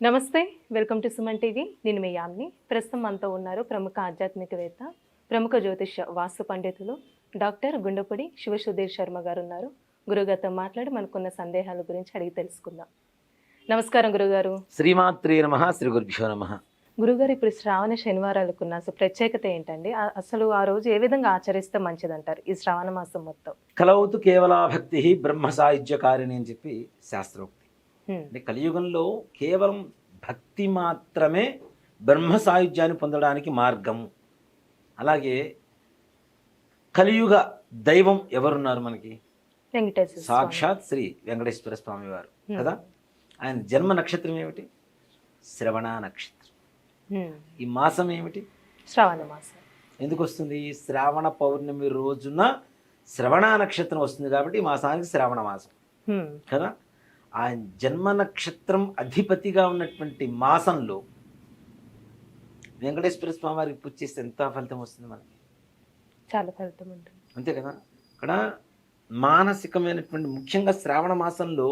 నమస్తే. Welcome to Suman TV. నేను మీ యామ్ని. ప్రస్తుతం మనతో ఉన్నారు ప్రముఖ ఆధ్యాత్మికవేత్త, ప్రముఖ జ్యోతిష్య వాస్తు పండితులు డాక్టర్ గుండెపూడి శివసుధీర్ శర్మ గారు ఉన్నారు. గురుగారితో మాట్లాడి మనకున్న సందేహాల గురించి అడిగి తెలుసుకుందాం. నమస్కారం గురుగారు. శ్రీమాత్రే నమః. శ్రీ గురుభ్యో నమః. గురుగారు, ఇప్పుడు శ్రావణ శనివారాలకున్న అసలు ప్రత్యేకత ఏంటండి? అసలు ఆ రోజు ఏ విధంగా ఆచరిస్తే మంచిదంటారు ఈ శ్రావణ మాసం మొత్తం? కలౌతు కేవలా భక్తి బ్రహ్మ సాయుజ్యకారిణి అని చెప్పి శాస్త్రోక్తి. హ్మ్. అంటే కలియుగంలో కేవలం భక్తి మాత్రమే బ్రహ్మ సాయుధ్యాన్ని పొందడానికి మార్గం. అలాగే కలియుగ దైవం ఎవరున్నారు మనకి? వెంకటేశ్వర స్వామి. సాక్షాత్ శ్రీ వెంకటేశ్వర స్వామి వారు కదా. ఆయన జన్మ నక్షత్రం ఏమిటి? శ్రవణ నక్షత్రం. ఈ మాసం ఏమిటి? శ్రావణ మాసం. ఎందుకు వస్తుంది? శ్రావణ పౌర్ణమి రోజున శ్రవణ నక్షత్రం వస్తుంది కాబట్టి ఈ మాసానికి శ్రావణ మాసం కదా. ఆ జన్మ నక్షత్రం అధిపతిగా ఉన్నటువంటి మాసంలో వెంకటేశ్వర స్వామి వారికి పూజ చేస్తే ఎంత ఫలితం వస్తుంది మనకి? చాలా ఫలితం ఉంటుంది. అంతే కదా. అక్కడ మానసికమైనటువంటి, ముఖ్యంగా శ్రావణ మాసంలో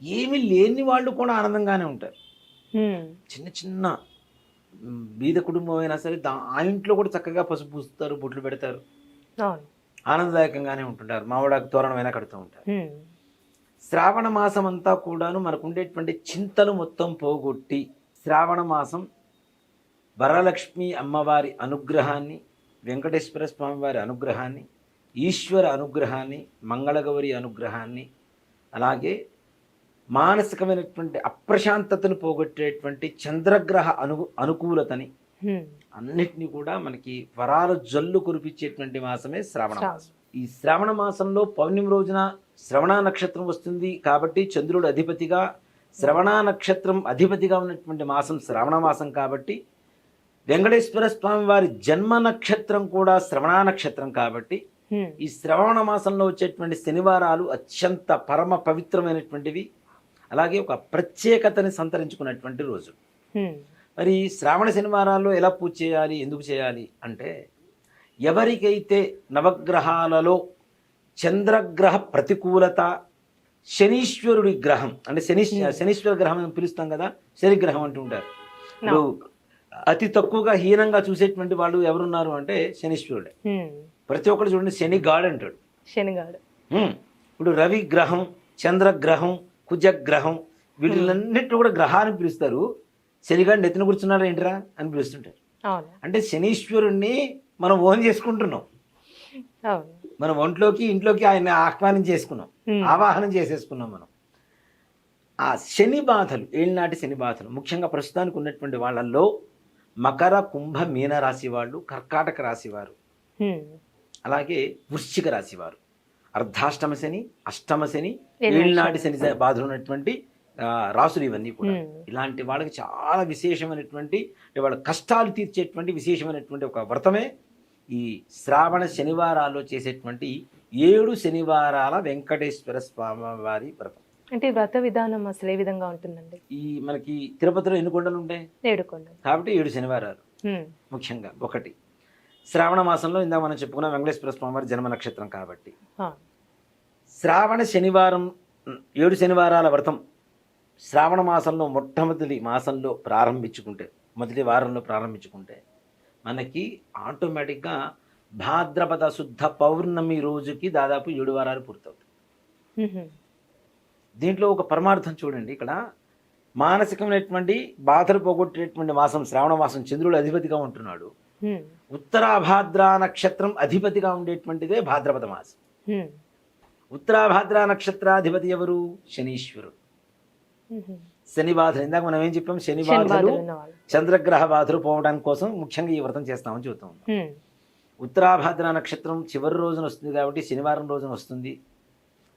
ఏమీ లేని వాళ్ళు కూడా ఆనందంగానే ఉంటారు. చిన్న చిన్న బీద కుటుంబం అయినా సరే ఆ ఇంట్లో కూడా చక్కగా పసుపు పూస్తారు, బొట్లు పెడతారు, ఆనందదాయకంగానే ఉంటుంటారు. మామిడాకు తోరణమైనా కడుతూ ఉంటారు. శ్రావణ మాసం అంతా కూడాను మనకు ఉండేటువంటి చింతలు మొత్తం పోగొట్టి శ్రావణ మాసం వరలక్ష్మి అమ్మవారి అనుగ్రహాన్ని, వెంకటేశ్వర స్వామి వారి అనుగ్రహాన్ని, ఈశ్వర అనుగ్రహాన్ని, మంగళగౌరి అనుగ్రహాన్ని, అలాగే మానసికమైనటువంటి అప్రశాంతతను పోగొట్టేటువంటి చంద్రగ్రహ అనుకూలతని అన్నిటినీ కూడా మనకి వరాల జల్లు కురిపించేటువంటి మాసమే శ్రావణ మాసం. ఈ శ్రావణ మాసంలో పౌర్ణమి రోజున శ్రవణ నక్షత్రం వస్తుంది కాబట్టి చంద్రుడు అధిపతిగా, శ్రవణ నక్షత్రం అధిపతిగా ఉన్నటువంటి మాసం శ్రావణ మాసం కాబట్టి వెంకటేశ్వర స్వామి వారి జన్మ నక్షత్రం కూడా శ్రవణ నక్షత్రం కాబట్టి ఈ శ్రవణ మాసంలో వచ్చేటువంటి శనివారాలు అత్యంత పరమ పవిత్రమైనటువంటివి. అలాగే ఒక ప్రత్యేకతని సంతరించుకున్నటువంటి రోజు. మరి శ్రావణ శనివారాల్లో ఎలా పూజ చేయాలి, ఎందుకు చేయాలి అంటే, ఎవరికైతే నవగ్రహాలలో చంద్రగ్రహ ప్రతికూలత, శనీశ్వరుడి గ్రహం అంటే శనీశ్వర గ్రహం అని పిలుస్తాం కదా, శనిగ్రహం అంటూ ఉంటారు. ఇప్పుడు అతి తక్కువగా హీనంగా చూసేటువంటి వాళ్ళు ఎవరున్నారు అంటే శనీశ్వరుడే. ప్రతి ఒక్కరు చూడండి శనిగాడు అంటాడు. శనిగాడు. ఇప్పుడు రవి గ్రహం, చంద్రగ్రహం, కుజగ్రహం, వీటిలన్నింటినీ కూడా గ్రహాన్ని పిలుస్తారు. శనిగాడు నెత్తిన కూర్చున్నాడు ఏంటిరా అని పిలుస్తుంటారు. అంటే శనీశ్వరుణ్ణి మనం ఓన్ చేసుకుంటున్నాం. మనం ఇంట్లోకి ఆయన ఆహ్వానం చేసుకున్నాం, ఆవాహనం చేసేసుకున్నాం మనం. ఆ శని బాధలు, ఏళ్ళనాటి శని బాధలు ముఖ్యంగా ప్రస్తుతానికి ఉన్నటువంటి వాళ్ళల్లో మకర, కుంభ, మీన రాశి వాళ్ళు, కర్కాటక రాశి వారు, అలాగే వృశ్చిక రాశి వారు, అర్ధాష్టమ శని, అష్టమ శని, ఏళ్ళనాటి శని బాధలు ఉన్నటువంటి రాసులు ఇవన్నీ కూడా. ఇలాంటి వాళ్ళకి చాలా విశేషమైనటువంటి, వాళ్ళ కష్టాలు తీర్చేటువంటి విశేషమైనటువంటి ఒక వ్రతమే ఈ శ్రావణ శనివారాల్లో చేసేటువంటి 7 శనివారాల వెంకటేశ్వర స్వామి వారి వ్రతం. అంటే వ్రత విధానం అసలు ఏ విధంగా ఉంటుందండి? ఈ మనకి తిరుపతిలో ఎన్ని కొండలు ఉంటాయి? 7 కొండలు కాబట్టి 7 శనివారాలు. ముఖ్యంగా ఒకటి శ్రావణ మాసంలో ఇందాక మనం చెప్పుకున్న వెంకటేశ్వర స్వామి వారి జన్మ నక్షత్రం కాబట్టి శ్రావణ శనివారం 7 శనివారాల వ్రతం శ్రావణ మాసంలో మొట్టమొదటి మాసంలో ప్రారంభించుకుంటే, మొదటి వారంలో ప్రారంభించుకుంటే మనకి ఆటోమేటిక్గా భాద్రపద శుద్ధ పౌర్ణమి రోజుకి దాదాపు 7 వారాలు పూర్తవుతాయి. దీంట్లో ఒక పరమార్థం చూడండి. ఇక్కడ మానసికమైనటువంటి బాధలు పోగొట్టేటువంటి మాసం శ్రావణ మాసం. చంద్రుడు అధిపతిగా ఉంటున్నాడు. ఉత్తరాభాద్ర నక్షత్రం అధిపతిగా ఉండేటువంటిదే భాద్రపద మాసం. ఉత్తరాభాద్ర నక్షత్రాధిపతి ఎవరు? శనీశ్వరుడు. శని బాధలు ఇందాక మనం ఏం చెప్పాం? శని బాధలు, చంద్రగ్రహ బాధలు పోవడానికి కోసం ముఖ్యంగా ఈ వ్రతం చేస్తామని చెబుతాం. ఉత్తరాభాద్ర నక్షత్రం చివరి రోజున వస్తుంది కాబట్టి శనివారం రోజున వస్తుంది.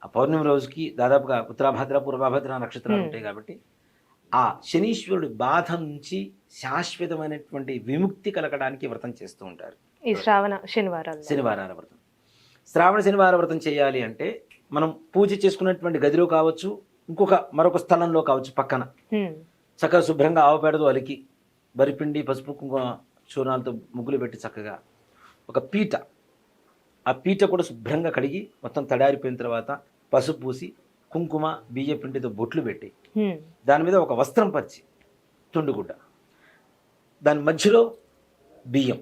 ఆ పౌర్ణమి రోజుకి దాదాపుగా ఉత్తరాభాద్ర, పూర్వభాద్ర నక్షత్రాలు ఉంటాయి కాబట్టి ఆ శనీశ్వరుడి బాధ నుంచి శాశ్వతమైనటువంటి విముక్తి కలగడానికి వ్రతం చేస్తూ ఉంటారు ఈ శ్రావణ శనివారాల వ్రతం. శ్రావణ శనివార వ్రతం చేయాలి అంటే మనం పూజ చేసుకున్నటువంటి గదిలో కావచ్చు, మరొక స్థలంలో కావచ్చు, పక్కన చక్కగా శుభ్రంగా ఆవుపేడతో అలికి వరిపిండి, పసుపు, కుంకుమ చూర్ణాలతో ముగ్గులు పెట్టి చక్కగా ఒక పీట, ఆ పీట కూడా శుభ్రంగా కడిగి మొత్తం తడారిపోయిన తర్వాత పసుపు పూసి కుంకుమ బియ్య పిండితో బొట్లు పెట్టి దాని మీద ఒక వస్త్రం పరిచి తుండుగుడ్డ, దాని మధ్యలో బియ్యం,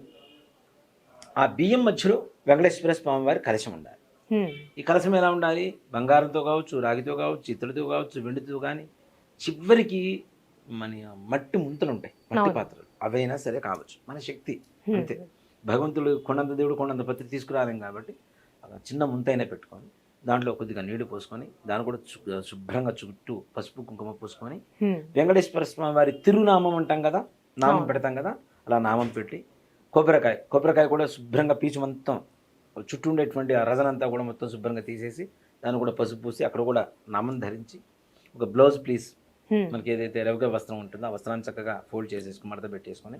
ఆ బియ్యం మధ్యలో వెంకటేశ్వర స్వామి వారి కలశం ఉండాలి. ఈ కలశం ఎలా ఉండాలి? బంగారంతో కావచ్చు, రాగితో కావచ్చు, ఇత్తడితో కావచ్చు, వెండితో కానీ, చివరికి మన మట్టి ముంతలు ఉంటాయి, మట్టి పాత్రలు, అవైనా సరే కావచ్చు, మన శక్తి అంతే. భగవంతుడు కొండంత దేవుడు కొండంత పత్రి తీసుకురాలేం కాబట్టి చిన్న ముంతైనా పెట్టుకొని దాంట్లో కొద్దిగా నీళ్లు పోసుకొని దాన్ని కూడా శుభ్రంగా చుట్టూ పసుపు కుంకుమ పోసుకొని వెంకటేశ్వర స్వామి వారి తిరునామం అంటాం కదా, నామం పెడతాం కదా, అలా నామం పెట్టి కొబ్బరికాయ కూడా శుభ్రంగా పీచు మొత్తం చుట్టూ ఉండేటువంటి ఆ రజనంతా కూడా మొత్తం శుభ్రంగా తీసేసి దాన్ని కూడా పసుపు పూసి అక్కడ కూడా నామం ధరించి ఒక బ్లౌజ్ ప్లీజ్ మనకి ఏదైతే రవిగా వస్త్రం ఉంటుందో ఆ వస్త్రాన్ని చక్కగా ఫోల్డ్ చేసేసుకుని మడత పెట్టేసుకొని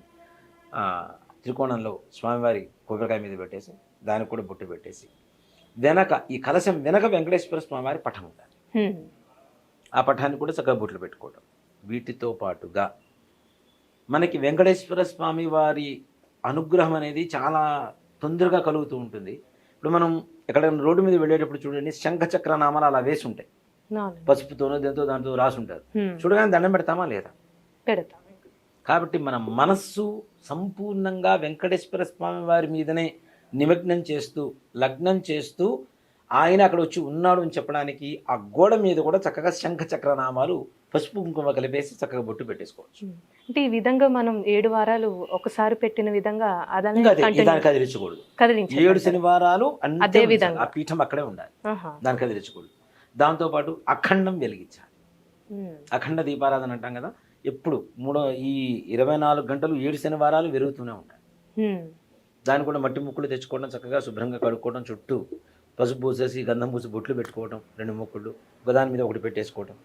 త్రికోణంలో స్వామివారి కొబ్బరికాయ మీద పెట్టేసి దానికి కూడా బొట్టు పెట్టేసి వెనక ఈ కలశం వెనక వెంకటేశ్వర స్వామివారి పటం ఉండాలి. ఆ పటాన్ని కూడా చక్కగా బొట్లు పెట్టుకోవడం. వీటితో పాటుగా మనకి వెంకటేశ్వర స్వామి వారి అనుగ్రహం అనేది చాలా తొందరగా కలుగుతూ ఉంటుంది. ఇప్పుడు మనం ఎక్కడైనా రోడ్డు మీద వెళ్ళేటప్పుడు చూడండి, శంఖ చక్ర నామాలు అలా వేసి ఉంటాయి, పసుపుతోనో దాంతో రాసి ఉంటారు. చూడగానే దండం పెడతామా లేదా? పెడతాం. కాబట్టి మన మనస్సు సంపూర్ణంగా వెంకటేశ్వర స్వామి వారి మీదనే నిమగ్నం చేస్తూ లగ్నం చేస్తూ ఆయన అక్కడ వచ్చి ఉన్నాడు అని చెప్పడానికి ఆ గోడ మీద కూడా చక్కగా శంఖ చక్ర నామాలు పసుపు కుంకుమ కలిపేసి చక్కగా బొట్టు పెట్టేసుకోవచ్చు. అంటే ఈ విధంగా మనం 7 వారాలు ఒకసారి పెట్టిన విధంగా దాన్ని కదిలించకూడదు. 7 శనివారాలు అదే విధంగా ఆ పీఠం అక్కడే ఉండాలి, దాన్ని కదిలించకూడదు. దాంతోపాటు అఖండం వెలిగించాలి. అఖండ దీపారాధన అంటాం కదా, ఎప్పుడు ఈ 24 గంటలు 7 శనివారాలు వెలుగుతూనే ఉండాలి. దాన్ని కూడా మట్టి ముక్కులు తెచ్చుకోవడం, చక్కగా శుభ్రంగా కడుక్కోవడం, చుట్టూ పసుపు పూసేసి గంధం పూసి బొట్లు పెట్టుకోవడం, 2 ముక్కులు ఒకదాని మీద ఒకటి పెట్టేసుకోవడం.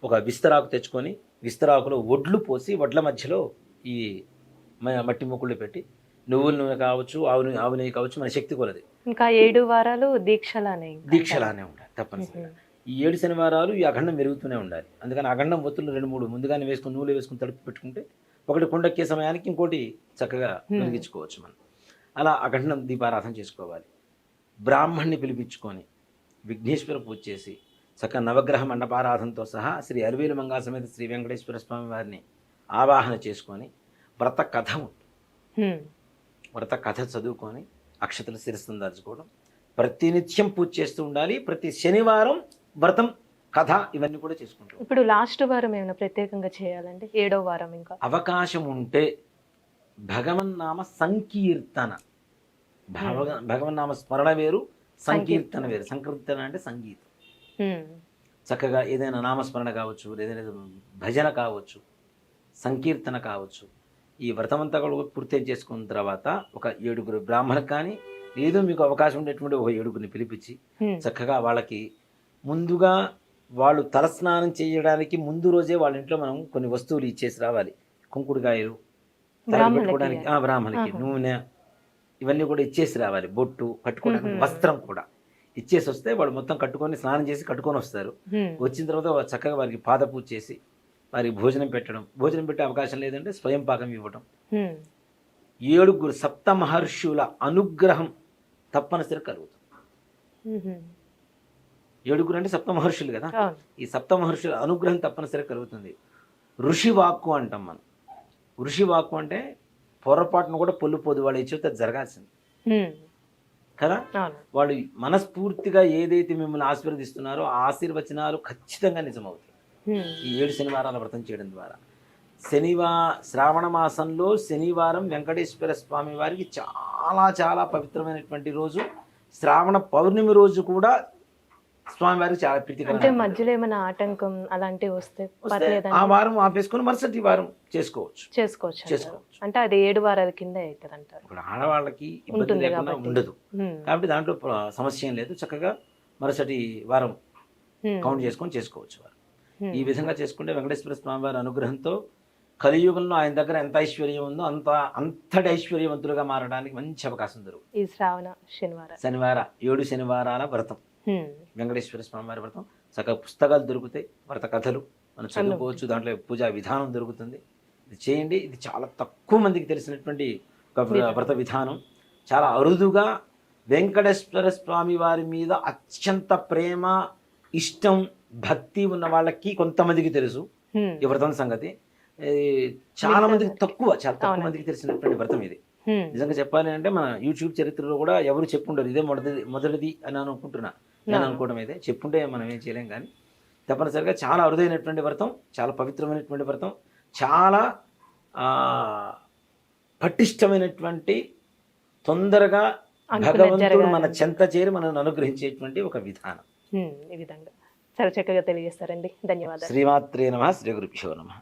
ఒక విస్తరాకు తెచ్చుకొని విస్తరాకులో వడ్లు పోసి వడ్ల మధ్యలో ఈ మట్టి ముక్కులు పెట్టి నువ్వుల నూనె కావచ్చు, ఆవు నెయ్యి కావచ్చు, మన శక్తి కొలది. ఇంకా 7 వారాలు దీక్షలానే ఉండాలి తప్పనిసరిగా. ఈ 7 శనివారాలు ఈ అఖండం పెరుగుతూనే ఉండాలి. అందుకని అఖండం ఒత్తులు 2-3 ముందుగానే వేసుకుని నూనె వేసుకుని తడుపు పెట్టుకుంటే ఒకటి కొండెక్కే సమయానికి ఇంకోటి చక్కగా వెలిగించుకోవచ్చు మనం. అలా అఖండం దీపారాధన చేసుకోవాలి. బ్రాహ్మణ్ణి పిలిపించుకొని విఘ్నేశ్వర పూజ చేసి చక్కగా నవగ్రహ మండపారాధనతో సహా శ్రీ అరవేలు మంగా సమేత శ్రీ వెంకటేశ్వర స్వామి వారిని ఆవాహన చేసుకొని వ్రత కథ ఉంటుంది, వ్రత కథ చదువుకొని అక్షతలు శిరస్సును దాచుకోవడం, ప్రతినిత్యం పూజ చేస్తూ ఉండాలి. ప్రతి శనివారం వ్రతం కథ ఇవన్నీ కూడా చేసుకుంటాం. ఇప్పుడు లాస్ట్ వారం ఏమైనా ప్రత్యేకంగా చేయాలంటే 7వ వారం ఇంకా అవకాశం ఉంటే భగవన్నామ సంకీర్తన, భగవన్నామ స్మరణ వేరు, సంకీర్తన వేరు. సంకీర్తన అంటే సంగీతం. చక్కగా ఏదైనా నామస్మరణ కావచ్చు, ఏదైనా భజన కావచ్చు, సంకీర్తన కావచ్చు. ఈ వ్రతమంతా కూడా పూర్తి చేసుకున్న తర్వాత ఒక 7 బ్రాహ్మణులకు కానీ ఏదో మీకు అవకాశం ఉండేటువంటి ఒక 7 పిలిపించి చక్కగా వాళ్ళకి ముందుగా వాళ్ళు తలస్నానం చేయడానికి ముందు రోజే వాళ్ళ ఇంట్లో మనం కొన్ని వస్తువులు ఇచ్చేసి రావాలి. కుంకుడుకాయలు పెట్టుకోవడానికి, బ్రాహ్మణికి నూనె ఇవన్నీ కూడా ఇచ్చేసి రావాలి. బొట్టు కట్టుకోవడానికి వస్త్రం కూడా ఇచ్చేసి వస్తే వాళ్ళు మొత్తం కట్టుకొని స్నానం చేసి కట్టుకొని వస్తారు. వచ్చిన తర్వాత చక్కగా వారికి పాద పూజ చేసి వారికి భోజనం పెట్టడం. భోజనం పెట్టే అవకాశం లేదంటే స్వయం పాకం ఇవ్వడం. 7 సప్త మహర్షుల అనుగ్రహం తప్పనిసరి కలుగుతుంది. 7 అంటే సప్త మహర్షులు కదా, ఈ సప్త మహర్షుల అనుగ్రహం తప్పనిసరి కలుగుతుంది. ఋషి వాక్కు అంటాం మనం. ఋషి వాక్కు అంటే పొరపాటును కూడా పొల్లుపోదు, వాళ్ళు ఇచ్చితే జరగాల్సింది కదా. వాళ్ళు మనస్ఫూర్తిగా ఏదైతే మిమ్మల్ని ఆశీర్వదిస్తున్నారో ఆ ఆశీర్వచనాలు ఖచ్చితంగా నిజమవుతాయి ఈ 7 శనివారాల వ్రతం చేయడం ద్వారా. శ్రావణ మాసంలో శనివారం వెంకటేశ్వర స్వామి వారికి చాలా చాలా పవిత్రమైనటువంటి రోజు. శ్రావణ పౌర్ణమి రోజు కూడా స్వామివారికి చాలా ప్రీతికరం. అంటే మధ్యలో ఏమైనా ఆటంకం అలాంటివి వస్తే ఆ వారం ఆపేసుకొని మరుసటి వారం చేసుకోవచ్చు. అంటే అది 7 వారాల కింద అవుతుంది అంటారు. ఇప్పుడు ఆడవాళ్ళకి ఇబ్బంది లేకుండా ఉండదు కాబట్టి దాంట్లో సమస్య ఏం లేదు. చక్కగా మరుసటి వారం కౌంట్ చేసుకొని చేసుకోవచ్చు వారు. ఈ విధంగా చేసుకుంటే వెంకటేశ్వర స్వామి వారి అనుగ్రహంతో కలియుగంలో ఆయన దగ్గర ఎంత ఐశ్వర్యం ఉందో అంతటి ఐశ్వర్యవంతులుగా మారడానికి మంచి అవకాశం దొరుకుతుంది. ఈ శ్రావణ శనివార 7 శనివారాల వ్రతం, వెంకటేశ్వర స్వామి వారి వ్రతం. చక్కగా పుస్తకాలు దొరుకుతాయి, వ్రత కథలు మనం చదువుకోవచ్చు, దాంట్లో పూజా విధానం దొరుకుతుంది. ఇది చేయండి. ఇది చాలా తక్కువ మందికి తెలిసినటువంటి ఒక వ్రత విధానం. చాలా అరుదుగా వెంకటేశ్వర స్వామి వారి మీద అత్యంత ప్రేమ ఇష్టం భక్తి ఉన్న వాళ్ళకి కొంతమందికి తెలుసు హ్మ్. ఈ వ్రతం సంగతి. చాలా మందికి చాలా తక్కువ మందికి తెలిసినటువంటి వ్రతం ఇది. హ్మ్. నిజంగా చెప్పాలి అంటే మన యూట్యూబ్ చరిత్రలో కూడా ఎవరు చెప్పుండరు ఇదే మొదటిది అని అనుకుంటున్నా. నేను అనుకోవడం అయితే చెప్పుంటే మనం ఏం చేయలేం, కానీ తప్పనిసరిగా చాలా అరుదైనటువంటి వ్రతం, చాలా పవిత్రమైనటువంటి వ్రతం, చాలా పటిష్టమైనటువంటి, తొందరగా భగవంతుడు మన చెంత చేరి మనల్ని అనుగ్రహించేటువంటి ఒక విధానం. ఈ విధంగా చాలా చక్కగా తెలియజేస్తారండి. ధన్యవాదాలు. శ్రీమాత్రే నమః. శ్రీ గురుభ్యో నమః.